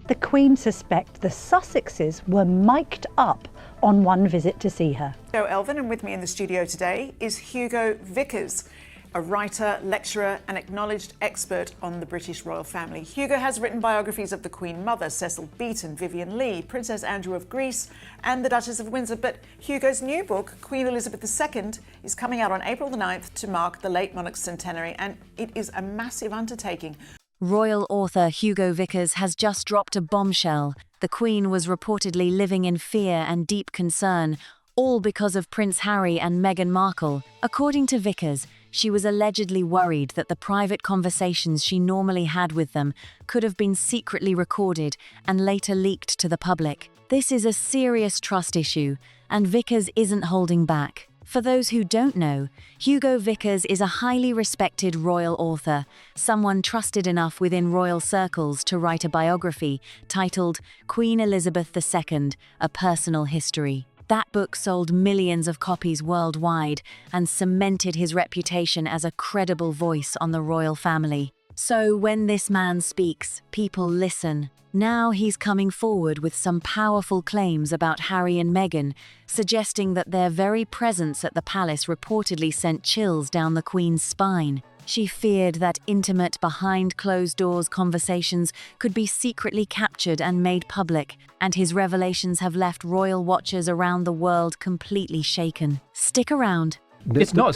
the Queen suspects the Sussexes were mic'd up on one visit to see her. So Elvin, and with me in the studio today is Hugo Vickers, a writer, lecturer and acknowledged expert on the British royal family. Hugo has written biographies of the Queen Mother, Cecil Beaton, Vivian Leigh, Princess Andrew of Greece and the Duchess of Windsor. But Hugo's new book, Queen Elizabeth II, is coming out on April the 9th to mark the late monarch's centenary, and it is a massive undertaking. Royal author Hugo Vickers has just dropped a bombshell. The Queen was reportedly living in fear and deep concern, all because of Prince Harry and Meghan Markle. According to Vickers, she was allegedly worried that the private conversations she normally had with them could have been secretly recorded and later leaked to the public. This is a serious trust issue, and Vickers isn't holding back. For those who don't know, Hugo Vickers is a highly respected royal author, someone trusted enough within royal circles to write a biography titled Queen Elizabeth II, A Personal History. That book sold millions of copies worldwide and cemented his reputation as a credible voice on the royal family. So when this man speaks, people listen. Now he's coming forward with some powerful claims about Harry and Meghan, suggesting that their very presence at the palace reportedly sent chills down the Queen's spine. She feared that intimate, behind-closed-doors conversations could be secretly captured and made public, and his revelations have left royal watchers around the world completely shaken. Stick around. It's not.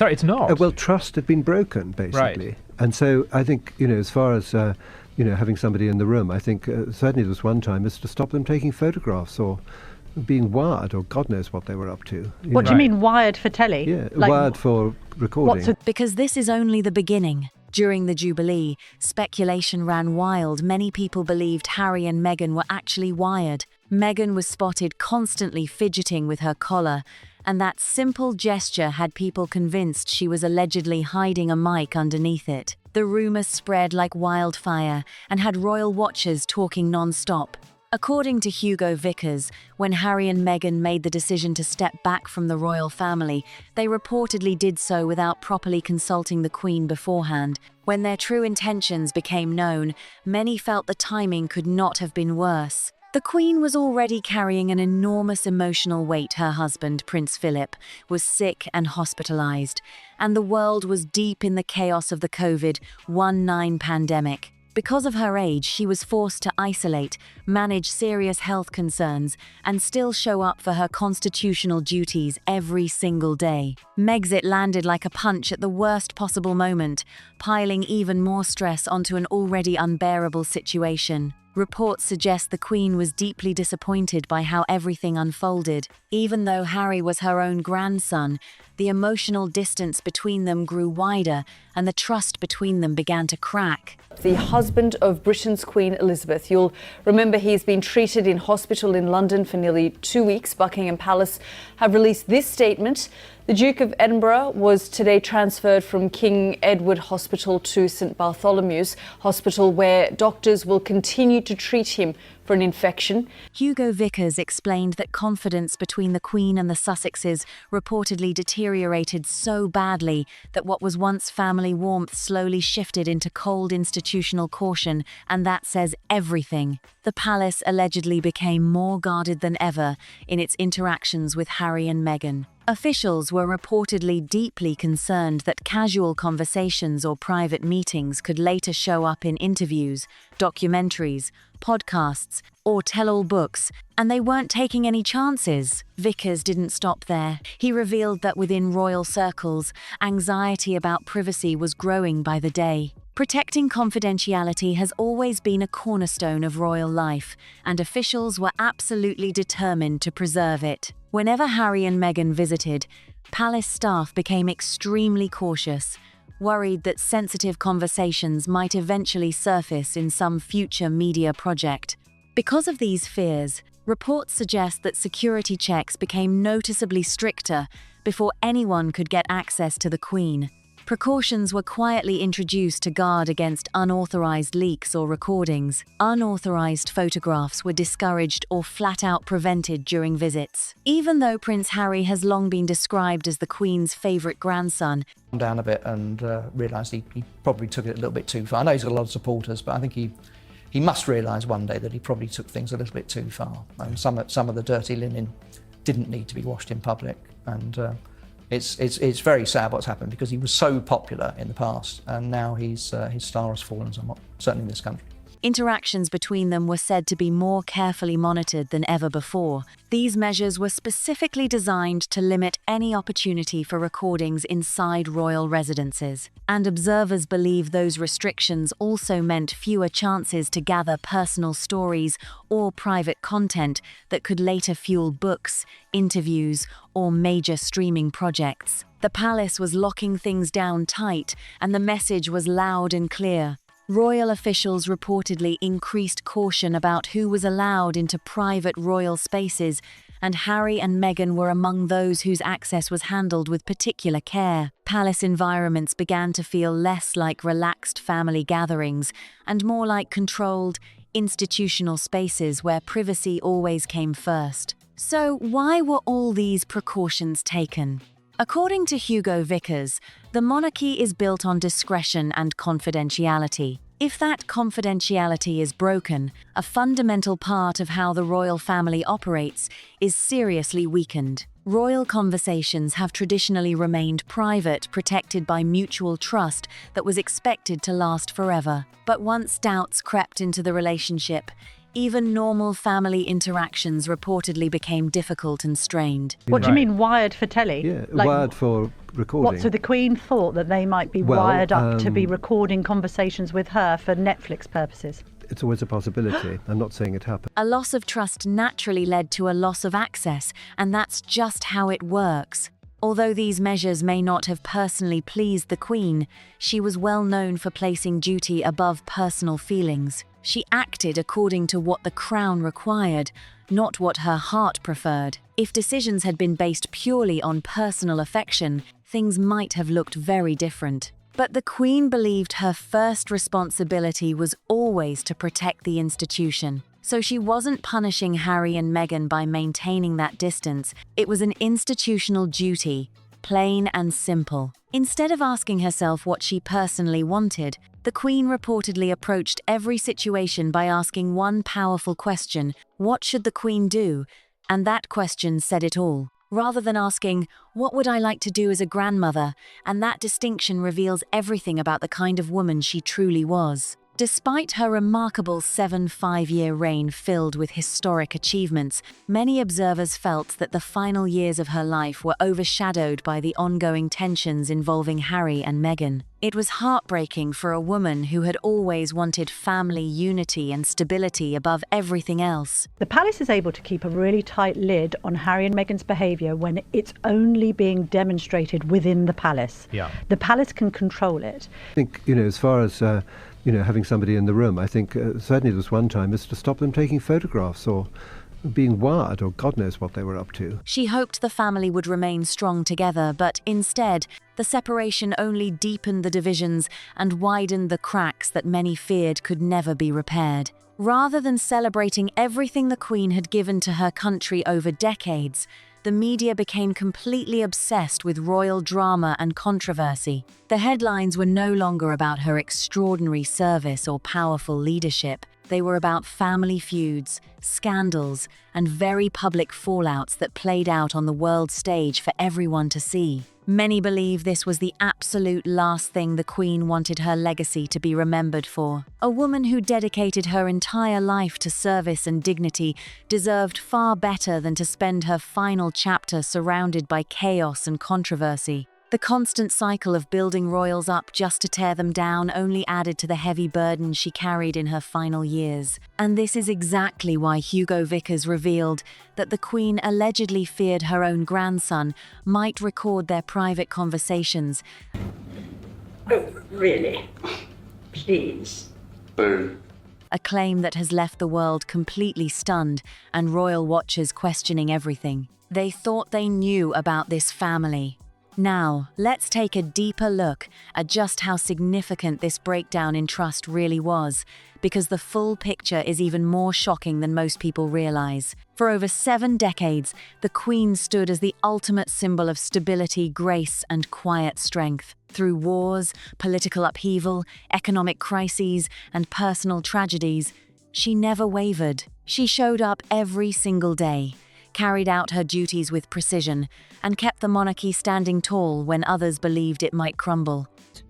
Well, trust had been broken, basically. Right. And so I think, as far as, having somebody in the room, I think certainly there was one time is to stop them taking photographs or being wired, or God knows what they were up to. What do you mean, wired for telly? Yeah, wired for recording. Because this is only the beginning. During the Jubilee, speculation ran wild. Many people believed Harry and Meghan were actually wired. Meghan was spotted constantly fidgeting with her collar, and that simple gesture had people convinced she was allegedly hiding a mic underneath it. The rumors spread like wildfire and had royal watchers talking non-stop. According to Hugo Vickers, when Harry and Meghan made the decision to step back from the royal family, they reportedly did so without properly consulting the Queen beforehand. When their true intentions became known, many felt the timing could not have been worse. The Queen was already carrying an enormous emotional weight. Her husband, Prince Philip, was sick and hospitalized, and the world was deep in the chaos of the COVID-19 pandemic. Because of her age, she was forced to isolate, manage serious health concerns, and still show up for her constitutional duties every single day. Megxit landed like a punch at the worst possible moment, piling even more stress onto an already unbearable situation. Reports suggest the Queen was deeply disappointed by how everything unfolded. Even though Harry was her own grandson, the emotional distance between them grew wider and the trust between them began to crack. The husband of Britain's Queen Elizabeth. You'll remember he's been treated in hospital in London for nearly 2 weeks. Buckingham Palace have released this statement. The Duke of Edinburgh was today transferred from King Edward Hospital to St Bartholomew's Hospital, where doctors will continue to treat him for an infection. Hugo Vickers explained that confidence between the Queen and the Sussexes reportedly deteriorated so badly that what was once family warmth slowly shifted into cold institutional caution, and that says everything. The palace allegedly became more guarded than ever in its interactions with Harry and Meghan. Officials were reportedly deeply concerned that casual conversations or private meetings could later show up in interviews, documentaries, podcasts, or tell-all books, and they weren't taking any chances. Vickers didn't stop there. He revealed that within royal circles, anxiety about privacy was growing by the day. Protecting confidentiality has always been a cornerstone of royal life, and officials were absolutely determined to preserve it. Whenever Harry and Meghan visited, palace staff became extremely cautious, worried that sensitive conversations might eventually surface in some future media project. Because of these fears, reports suggest that security checks became noticeably stricter before anyone could get access to the Queen. Precautions were quietly introduced to guard against unauthorized leaks or recordings. Unauthorized photographs were discouraged or flat-out prevented during visits. Even though Prince Harry has long been described as the Queen's favourite grandson, down a bit and realised he probably took it a little bit too far. I know he's got a lot of supporters, but I think he he must realise one day that he probably took things a little bit too far. And some of the dirty linen didn't need to be washed in public. And it's very sad what's happened, because he was so popular in the past, and now his star has fallen somewhat, certainly in this country. Interactions between them were said to be more carefully monitored than ever before. These measures were specifically designed to limit any opportunity for recordings inside royal residences, and observers believe those restrictions also meant fewer chances to gather personal stories or private content that could later fuel books, interviews, or major streaming projects. The palace was locking things down tight, and the message was loud and clear. Royal officials reportedly increased caution about who was allowed into private royal spaces, and Harry and Meghan were among those whose access was handled with particular care. Palace environments began to feel less like relaxed family gatherings and more like controlled, institutional spaces where privacy always came first. So why were all these precautions taken? According to Hugo Vickers, the monarchy is built on discretion and confidentiality. If that confidentiality is broken, a fundamental part of how the royal family operates is seriously weakened. Royal conversations have traditionally remained private, protected by mutual trust that was expected to last forever. But once doubts crept into the relationship, even normal family interactions reportedly became difficult and strained. What do you mean, wired for telly? Yeah, wired for recording. What, so the Queen thought that they might be wired up to be recording conversations with her for Netflix purposes? It's always a possibility. I'm not saying it happened. A loss of trust naturally led to a loss of access, and that's just how it works. Although these measures may not have personally pleased the Queen, she was well known for placing duty above personal feelings. She acted according to what the crown required, not what her heart preferred. If decisions had been based purely on personal affection, things might have looked very different. But the Queen believed her first responsibility was always to protect the institution. So she wasn't punishing Harry and Meghan by maintaining that distance. It was an institutional duty, plain and simple. Instead of asking herself what she personally wanted, the Queen reportedly approached every situation by asking one powerful question: what should the Queen do? And that question said it all. Rather than asking, what would I like to do as a grandmother? And that distinction reveals everything about the kind of woman she truly was. Despite her remarkable 5-year reign filled with historic achievements, many observers felt that the final years of her life were overshadowed by the ongoing tensions involving Harry and Meghan. It was heartbreaking for a woman who had always wanted family unity and stability above everything else. The palace is able to keep a really tight lid on Harry and Meghan's behaviour when it's only being demonstrated within the palace. Yeah. The palace can control it. I think, as far as having somebody in the room, I think certainly there was one time is to stop them taking photographs or being wired, or God knows what they were up to. She hoped the family would remain strong together, but instead, the separation only deepened the divisions and widened the cracks that many feared could never be repaired. Rather than celebrating everything the Queen had given to her country over decades, the media became completely obsessed with royal drama and controversy. The headlines were no longer about her extraordinary service or powerful leadership. They were about family feuds, scandals, and very public fallouts that played out on the world stage for everyone to see. Many believe this was the absolute last thing the Queen wanted her legacy to be remembered for. A woman who dedicated her entire life to service and dignity deserved far better than to spend her final chapter surrounded by chaos and controversy. The constant cycle of building royals up just to tear them down only added to the heavy burden she carried in her final years. And this is exactly why Hugo Vickers revealed that the Queen allegedly feared her own grandson might record their private conversations. Oh, really? Please. Boo. A claim that has left the world completely stunned and royal watchers questioning everything. They thought they knew about this family. Now, let's take a deeper look at just how significant this breakdown in trust really was, because the full picture is even more shocking than most people realize. For over 7 decades, the Queen stood as the ultimate symbol of stability, grace, and quiet strength. Through wars, political upheaval, economic crises, and personal tragedies, she never wavered. She showed up every single day, carried out her duties with precision, and kept the monarchy standing tall when others believed it might crumble.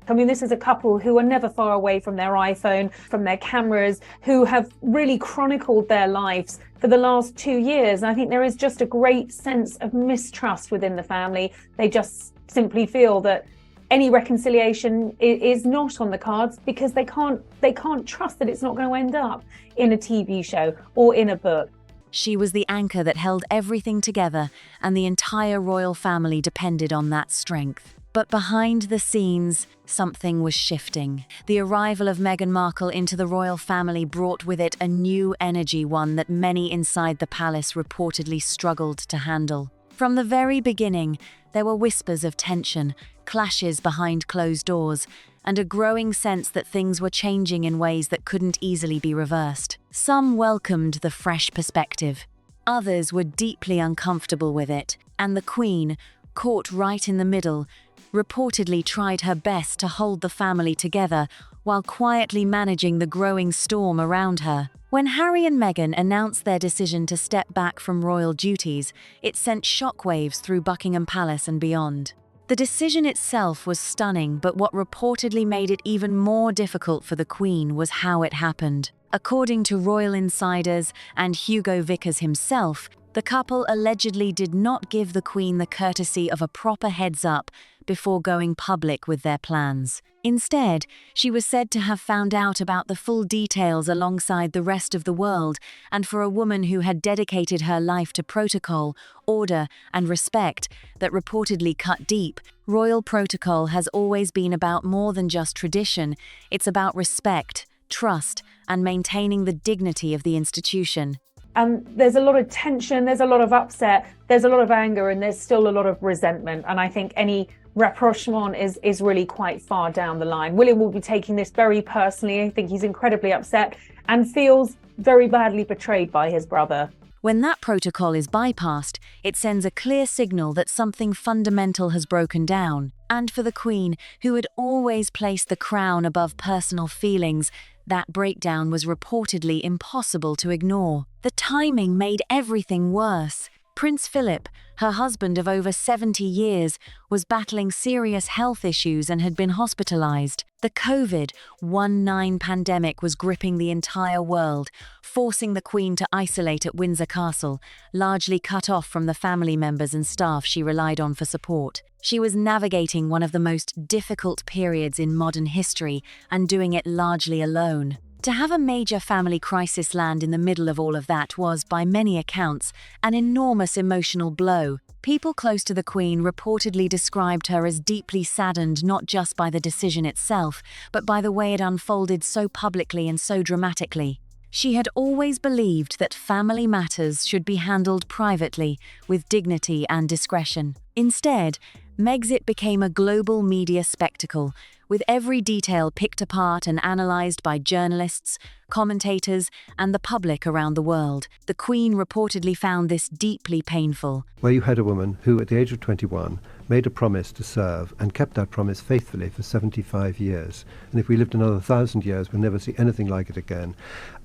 I mean, this is a couple who are never far away from their iPhone, from their cameras, who have really chronicled their lives for the last 2 years. And I think there is just a great sense of mistrust within the family. They just simply feel that any reconciliation is not on the cards because they can't trust that it's not going to end up in a TV show or in a book. She was the anchor that held everything together, and the entire royal family depended on that strength. But behind the scenes, something was shifting. The arrival of Meghan Markle into the royal family brought with it a new energy, one that many inside the palace reportedly struggled to handle. From the very beginning, there were whispers of tension, clashes behind closed doors, and a growing sense that things were changing in ways that couldn't easily be reversed. Some welcomed the fresh perspective. Others were deeply uncomfortable with it, and the Queen, caught right in the middle, reportedly tried her best to hold the family together while quietly managing the growing storm around her. When Harry and Meghan announced their decision to step back from royal duties, it sent shockwaves through Buckingham Palace and beyond. The decision itself was stunning, but what reportedly made it even more difficult for the Queen was how it happened. According to royal insiders and Hugo Vickers himself, the couple allegedly did not give the Queen the courtesy of a proper heads-up before going public with their plans. Instead, she was said to have found out about the full details alongside the rest of the world, and for a woman who had dedicated her life to protocol, order, and respect that reportedly cut deep, royal protocol has always been about more than just tradition. It's about respect, trust, and maintaining the dignity of the institution. There's a lot of tension, there's a lot of upset, there's a lot of anger, and there's still a lot of resentment. And I think any rapprochement is really quite far down the line. William will be taking this very personally. I think he's incredibly upset and feels very badly betrayed by his brother. When that protocol is bypassed, it sends a clear signal that something fundamental has broken down. And for the Queen, who had always placed the crown above personal feelings, that breakdown was reportedly impossible to ignore. The timing made everything worse. Prince Philip, her husband of over 70 years, was battling serious health issues and had been hospitalized. The COVID-19 pandemic was gripping the entire world, forcing the Queen to isolate at Windsor Castle, largely cut off from the family members and staff she relied on for support. She was navigating one of the most difficult periods in modern history and doing it largely alone. To have a major family crisis land in the middle of all of that was, by many accounts, an enormous emotional blow. People close to the Queen reportedly described her as deeply saddened not just by the decision itself, but by the way it unfolded so publicly and so dramatically. She had always believed that family matters should be handled privately, with dignity and discretion. Instead, Megxit became a global media spectacle, with every detail picked apart and analysed by journalists, commentators, and the public around the world. The Queen reportedly found this deeply painful. Where you had a woman who, at the age of 21, made a promise to serve and kept that promise faithfully for 75 years. And if we lived another 1,000 years, we'll never see anything like it again.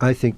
I think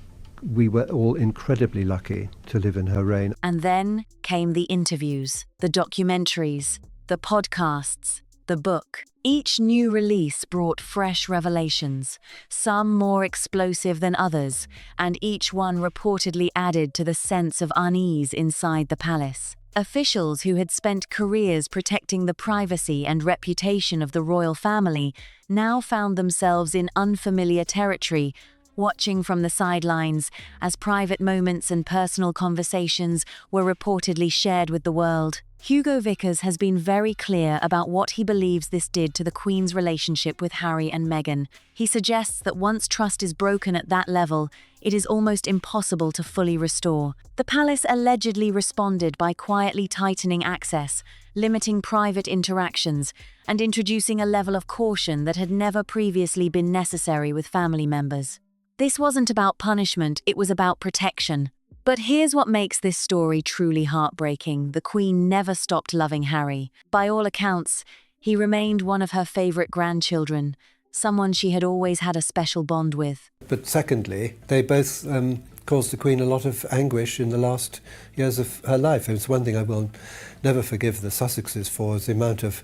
we were all incredibly lucky to live in her reign. And then came the interviews, the documentaries, the podcasts, the book. Each new release brought fresh revelations, some more explosive than others, and each one reportedly added to the sense of unease inside the palace. Officials who had spent careers protecting the privacy and reputation of the royal family now found themselves in unfamiliar territory, watching from the sidelines as private moments and personal conversations were reportedly shared with the world. Hugo Vickers has been very clear about what he believes this did to the Queen's relationship with Harry and Meghan. He suggests that once trust is broken at that level, it is almost impossible to fully restore. The palace allegedly responded by quietly tightening access, limiting private interactions, and introducing a level of caution that had never previously been necessary with family members. This wasn't about punishment, it was about protection. But here's what makes this story truly heartbreaking. The Queen never stopped loving Harry. By all accounts, He remained one of her favourite grandchildren, someone she had always had a special bond with. But secondly, they both caused the Queen a lot of anguish in the last years of her life. And it's one thing I will never forgive the Sussexes for, is the amount of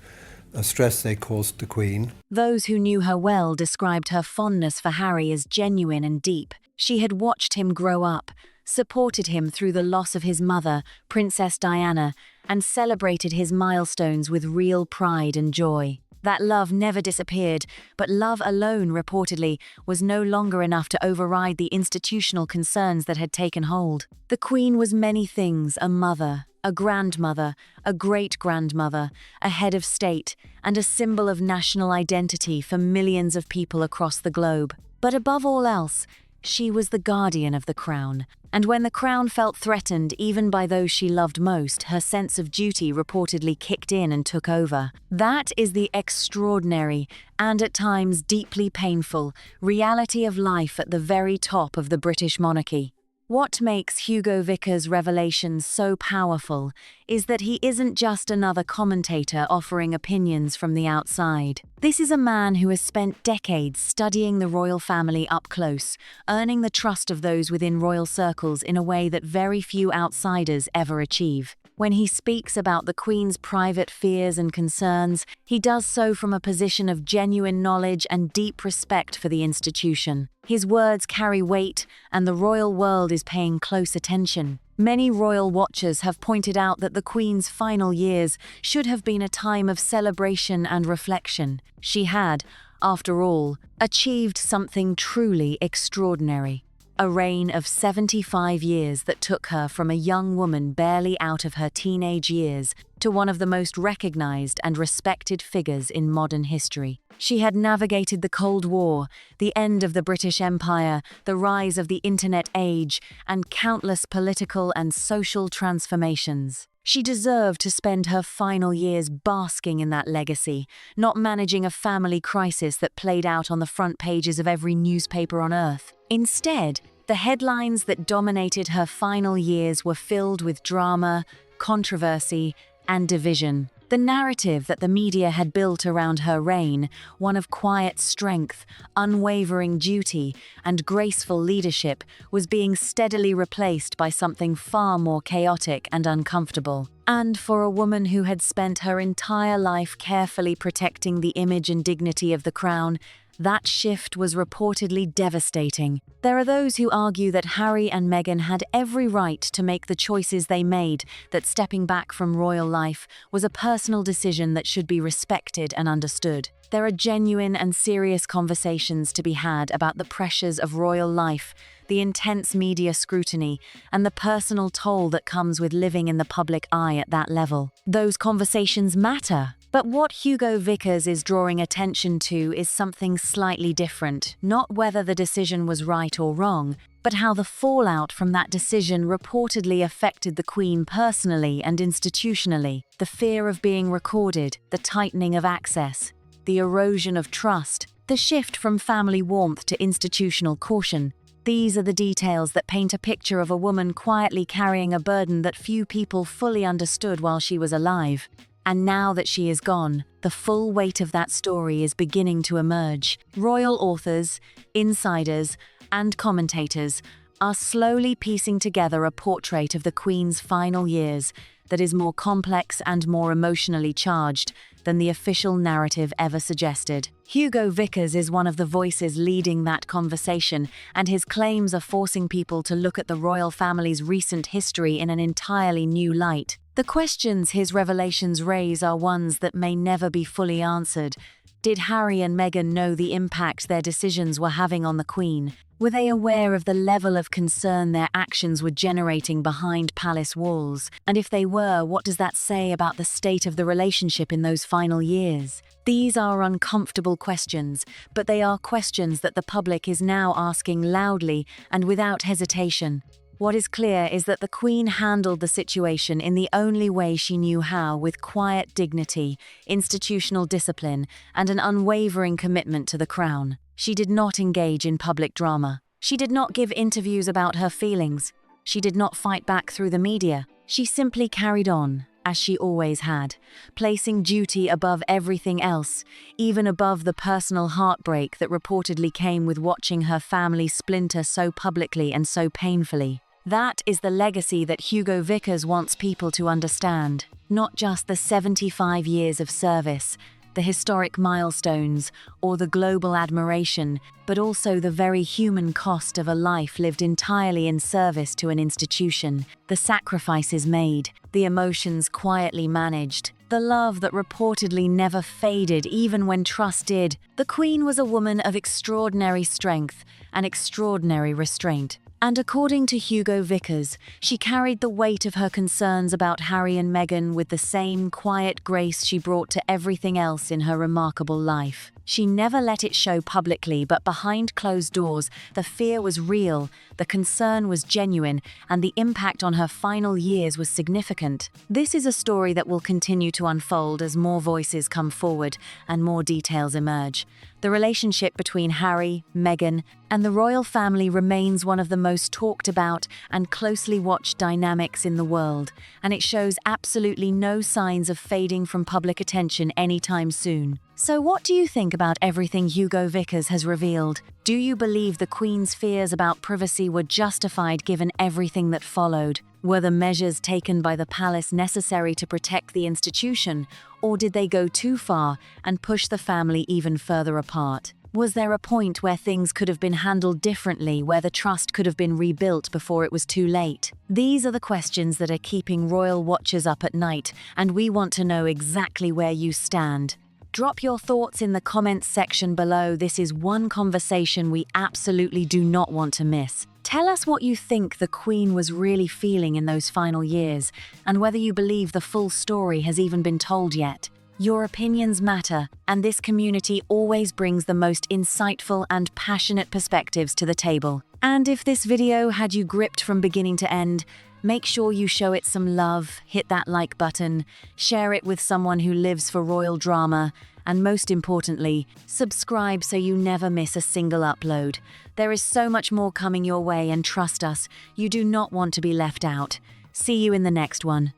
stress they caused the Queen. Those who knew her well described her fondness for Harry as genuine and deep. She had watched him grow up, supported him through the loss of his mother, Princess Diana, and celebrated his milestones with real pride and joy. That love never disappeared, but love alone, reportedly, was no longer enough to override the institutional concerns that had taken hold. The Queen was many things: a mother, a grandmother, a great-grandmother, a head of state, and a symbol of national identity for millions of people across the globe. But above all else, she was the guardian of the crown, and when the crown felt threatened even by those she loved most, her sense of duty reportedly kicked in and took over. That is the extraordinary, and at times deeply painful, reality of life at the very top of the British monarchy. What makes Hugo Vickers' revelations so powerful is that he isn't just another commentator offering opinions from the outside. This is a man who has spent decades studying the royal family up close, earning the trust of those within royal circles in a way that very few outsiders ever achieve. When he speaks about the Queen's private fears and concerns, he does so from a position of genuine knowledge and deep respect for the institution. His words carry weight, and the royal world is paying close attention. Many royal watchers have pointed out that the Queen's final years should have been a time of celebration and reflection. She had, after all, achieved something truly extraordinary. A reign of 75 years that took her from a young woman barely out of her teenage years to one of the most recognized and respected figures in modern history. She had navigated the Cold War, the end of the British Empire, the rise of the Internet age, and countless political and social transformations. She deserved to spend her final years basking in that legacy, not managing a family crisis that played out on the front pages of every newspaper on Earth. Instead, the headlines that dominated her final years were filled with drama, controversy, and division. The narrative that the media had built around her reign, one of quiet strength, unwavering duty, and graceful leadership, was being steadily replaced by something far more chaotic and uncomfortable. And for a woman who had spent her entire life carefully protecting the image and dignity of the crown, that shift was reportedly devastating. There are those who argue that Harry and Meghan had every right to make the choices they made, that stepping back from royal life was a personal decision that should be respected and understood. There are genuine and serious conversations to be had about the pressures of royal life, the intense media scrutiny, and the personal toll that comes with living in the public eye at that level. Those conversations matter. But what Hugo Vickers is drawing attention to is something slightly different, not whether the decision was right or wrong, but how the fallout from that decision reportedly affected the Queen personally and institutionally. The fear of being recorded, the tightening of access, the erosion of trust, the shift from family warmth to institutional caution. These are the details that paint a picture of a woman quietly carrying a burden that few people fully understood while she was alive. And now that she is gone, the full weight of that story is beginning to emerge. Royal authors, insiders, and commentators are slowly piecing together a portrait of the Queen's final years that is more complex and more emotionally charged than the official narrative ever suggested. Hugo Vickers is one of the voices leading that conversation, and his claims are forcing people to look at the royal family's recent history in an entirely new light. The questions his revelations raise are ones that may never be fully answered. Did Harry and Meghan know the impact their decisions were having on the Queen? Were they aware of the level of concern their actions were generating behind palace walls? And if they were, what does that say about the state of the relationship in those final years? These are uncomfortable questions, but they are questions that the public is now asking loudly and without hesitation. What is clear is that the Queen handled the situation in the only way she knew how, with quiet dignity, institutional discipline, and an unwavering commitment to the crown. She did not engage in public drama. She did not give interviews about her feelings. She did not fight back through the media. She simply carried on, as she always had, placing duty above everything else, even above the personal heartbreak that reportedly came with watching her family splinter so publicly and so painfully. That is the legacy that Hugo Vickers wants people to understand. Not just the 75 years of service, the historic milestones, or the global admiration, but also the very human cost of a life lived entirely in service to an institution, the sacrifices made, the emotions quietly managed, the love that reportedly never faded even when trust did. The Queen was a woman of extraordinary strength and extraordinary restraint. And according to Hugo Vickers, she carried the weight of her concerns about Harry and Meghan with the same quiet grace she brought to everything else in her remarkable life. She never let it show publicly, but behind closed doors, the fear was real, the concern was genuine, and the impact on her final years was significant. This is a story that will continue to unfold as more voices come forward and more details emerge. The relationship between Harry, Meghan, and the royal family remains one of the most talked about and closely watched dynamics in the world, and it shows absolutely no signs of fading from public attention anytime soon. So what do you think about everything Hugo Vickers has revealed? Do you believe the Queen's fears about privacy were justified given everything that followed? Were the measures taken by the palace necessary to protect the institution, or did they go too far and push the family even further apart? Was there a point where things could have been handled differently, where the trust could have been rebuilt before it was too late? These are the questions that are keeping royal watchers up at night, and we want to know exactly where you stand. Drop your thoughts in the comments section below. This is one conversation we absolutely do not want to miss. Tell us what you think the Queen was really feeling in those final years, and whether you believe the full story has even been told yet. Your opinions matter, and this community always brings the most insightful and passionate perspectives to the table. And if this video had you gripped from beginning to end, make sure you show it some love, hit that like button, share it with someone who lives for royal drama, and most importantly, subscribe so you never miss a single upload. There is so much more coming your way, and trust us, you do not want to be left out. See you in the next one.